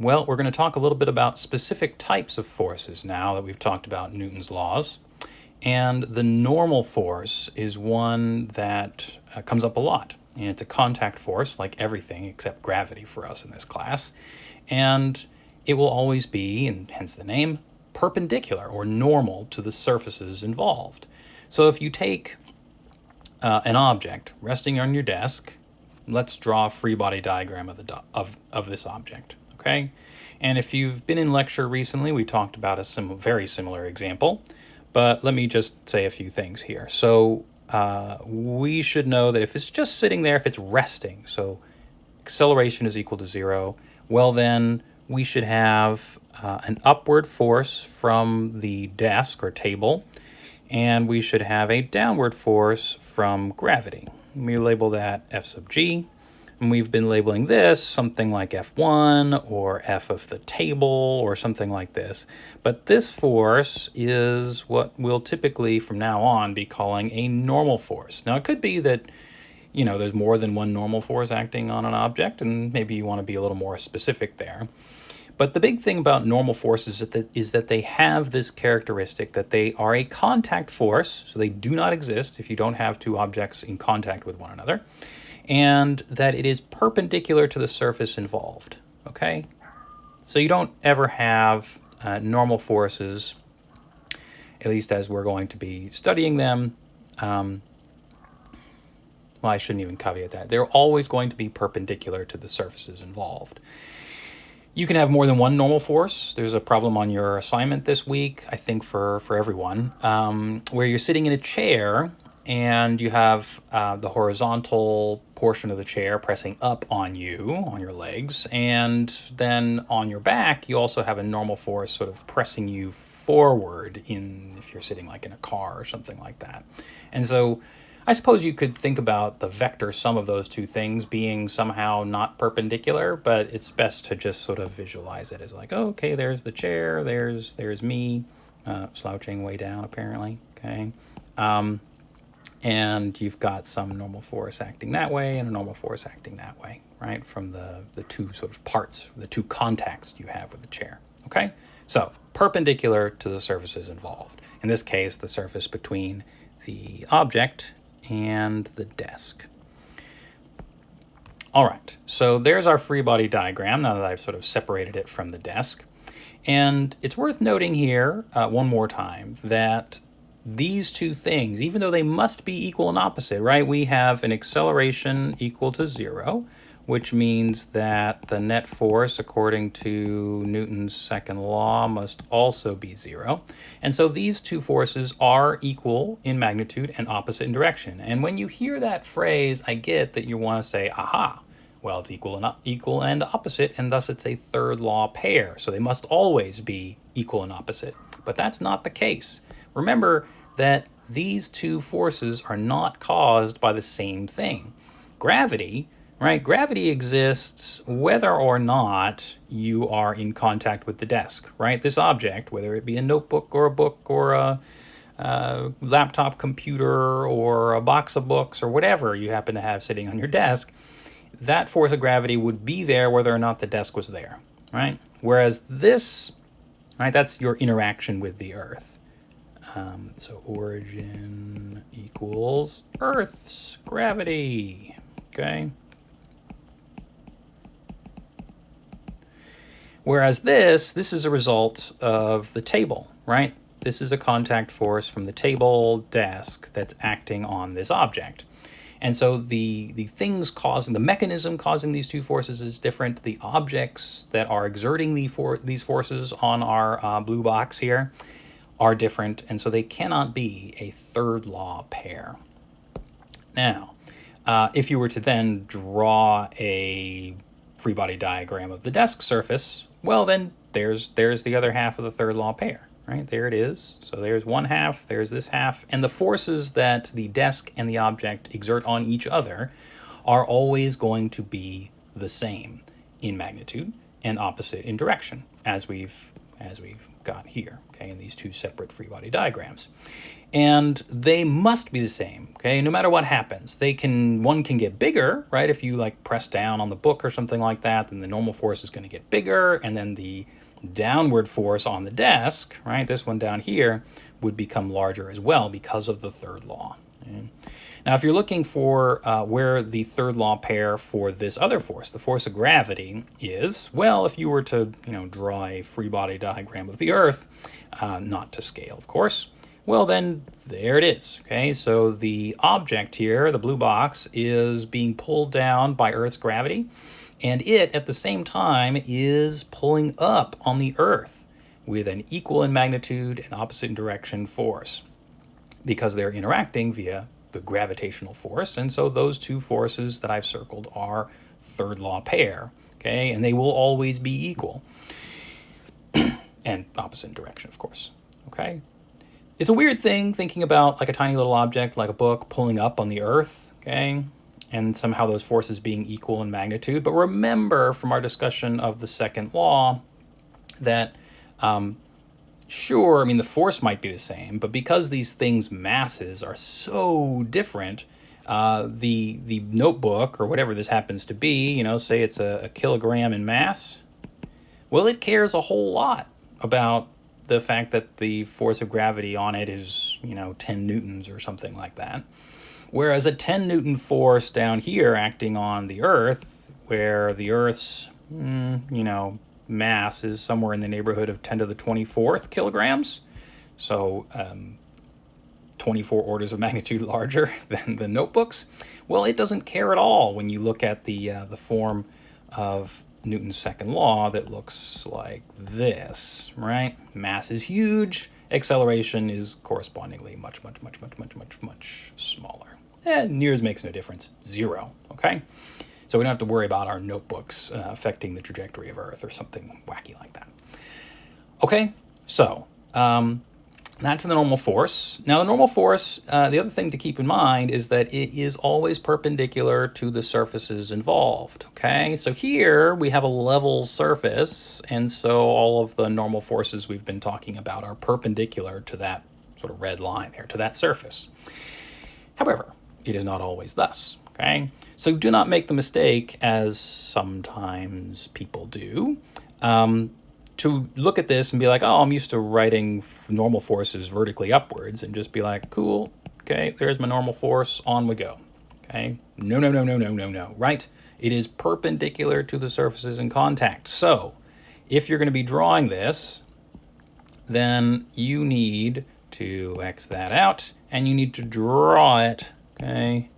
Well, we're going to talk a little bit about specific types of forces now that we've talked about Newton's laws. And the normal force is one that comes up a lot. And it's a contact force, like everything except gravity for us in this class. And it will always be, and hence the name, perpendicular or normal to the surfaces involved. So if you take an object resting on your desk, let's draw a free body diagram of this object, okay? And if you've been in lecture recently, we talked about a very similar example, but let me just say a few things here. So we should know that if it's just sitting there, if it's resting, so acceleration is equal to 0, well then we should have an upward force from the desk or table, and we should have a downward force from gravity. We label that F sub g, and we've been labeling this something like F1 or F of the table or something like this. But this force is what we'll typically from now on be calling a normal force. Now it could be that there's more than one normal force acting on an object, and maybe you want to be a little more specific there. But the big thing about normal forces is that they have this characteristic that they are a contact force, so they do not exist if you don't have two objects in contact with one another, and that it is perpendicular to the surface involved, okay? So you don't ever have normal forces, at least as we're going to be studying them. Well, I shouldn't even caveat that. They're always going to be perpendicular to the surfaces involved. You can have more than one normal force. There's a problem on your assignment this week, I think for everyone, where you're sitting in a chair and you have the horizontal portion of the chair pressing up on you, on your legs, and then on your back you also have a normal force sort of pressing you forward if you're sitting like in a car or something like that. And so I suppose you could think about the vector sum of those two things being somehow not perpendicular, but it's best to just sort of visualize it as like, oh, okay, there's the chair, there's me, slouching way down apparently, okay? And you've got some normal force acting that way and a normal force acting that way, right? From the two sort of parts, the two contacts you have with the chair, okay? So perpendicular to the surfaces involved. In this case, the surface between the object and the desk. All right, so there's our free body diagram now that I've sort of separated it from the desk. And it's worth noting here one more time that these two things, even though they must be equal and opposite, right? We have an acceleration equal to 0, which means that the net force, according to Newton's second law, must also be 0. And so these two forces are equal in magnitude and opposite in direction. And when you hear that phrase, I get that you want to say, aha, well, it's equal and opposite, and thus it's a third law pair. So they must always be equal and opposite. But that's not the case. Remember that these two forces are not caused by the same thing. Gravity, right? Gravity exists whether or not you are in contact with the desk, right? This object, whether it be a notebook or a book or a laptop computer or a box of books or whatever you happen to have sitting on your desk, that force of gravity would be there whether or not the desk was there, right? Whereas this, right, that's your interaction with the Earth. So origin equals Earth's gravity, okay? Whereas this is a result of the table, right? This is a contact force from the table desk that's acting on this object. And so the things causing, the mechanism causing these two forces is different. The objects that are exerting these forces on our blue box here are different, and so they cannot be a third law pair. Now, if you were to then draw a free body diagram of the desk surface, well then there's the other half of the third law pair, right? There it is. So there's one half, there's this half, and the forces that the desk and the object exert on each other are always going to be the same in magnitude and opposite in direction, as we've as we've got here, okay, in these two separate free body diagrams. And they must be the same, okay, no matter what happens. One can get bigger, right? If you like press down on the book or something like that, then the normal force is going to get bigger, and then the downward force on the desk, right, this one down here, would become larger as well because of the third law. Okay? Now, if you're looking for where the third law pair for this other force, the force of gravity, is, well, if you were to, draw a free body diagram of the Earth, not to scale, of course, well, then there it is. Okay, so the object here, the blue box, is being pulled down by Earth's gravity, and it, at the same time, is pulling up on the Earth with an equal in magnitude and opposite in direction force, because they're interacting via the gravitational force, and so those two forces that I've circled are third law pair, okay, and they will always be equal, and opposite in direction, of course, okay. It's a weird thing thinking about like a tiny little object like a book pulling up on the Earth, okay, and somehow those forces being equal in magnitude. But remember from our discussion of the second law that, sure, I mean, the force might be the same, but because these things' masses are so different, the notebook or whatever this happens to be, say it's a kilogram in mass, well, it cares a whole lot about the fact that the force of gravity on it is, 10 newtons or something like that. Whereas a 10 Newton force down here acting on the Earth, where the Earth's, mass is somewhere in the neighborhood of 10 to the 24th kilograms, so 24 orders of magnitude larger than the notebooks, well, it doesn't care at all when you look at the form of Newton's second law that looks like this, right? Mass is huge, acceleration is correspondingly much smaller. Nears makes no difference, 0, okay? So we don't have to worry about our notebooks affecting the trajectory of Earth or something wacky like that. Okay, so that's the normal force. Now the normal force, the other thing to keep in mind is that it is always perpendicular to the surfaces involved, okay? So here we have a level surface, and so all of the normal forces we've been talking about are perpendicular to that sort of red line there, to that surface. However, it is not always thus, okay? So do not make the mistake, as sometimes people do, to look at this and be like, oh, I'm used to writing normal forces vertically upwards, and just be like, cool, okay, there's my normal force, on we go, okay? No, right? It is perpendicular to the surfaces in contact. So if you're going to be drawing this, then you need to X that out, and you need to draw it, okay,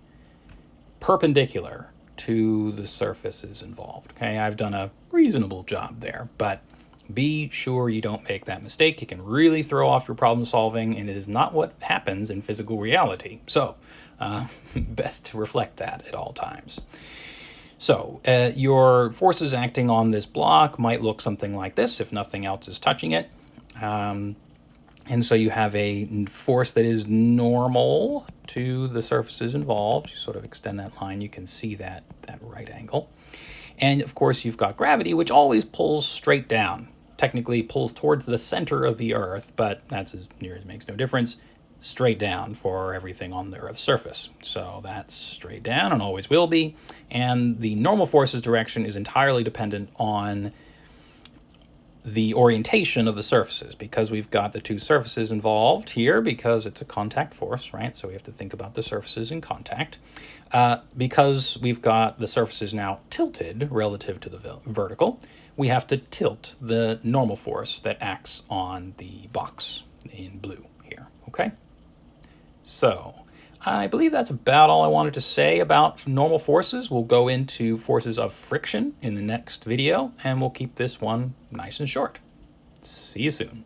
perpendicular to the surfaces involved, okay? I've done a reasonable job there, but be sure you don't make that mistake. It can really throw off your problem solving, and it is not what happens in physical reality. So best to reflect that at all times. So your forces acting on this block might look something like this if nothing else is touching it. And so you have a force that is normal to the surfaces involved. You sort of extend that line, you can see that right angle. And of course you've got gravity, which always pulls straight down. Technically pulls towards the center of the Earth, but that's as near as makes no difference. Straight down for everything on the Earth's surface. So that's straight down and always will be. And the normal force's direction is entirely dependent on the orientation of the surfaces, because we've got the two surfaces involved here, because it's a contact force, right? So we have to think about the surfaces in contact. Because we've got the surfaces now tilted relative to the vertical, we have to tilt the normal force that acts on the box in blue here, okay? So I believe that's about all I wanted to say about normal forces. We'll go into forces of friction in the next video, and we'll keep this one nice and short. See you soon.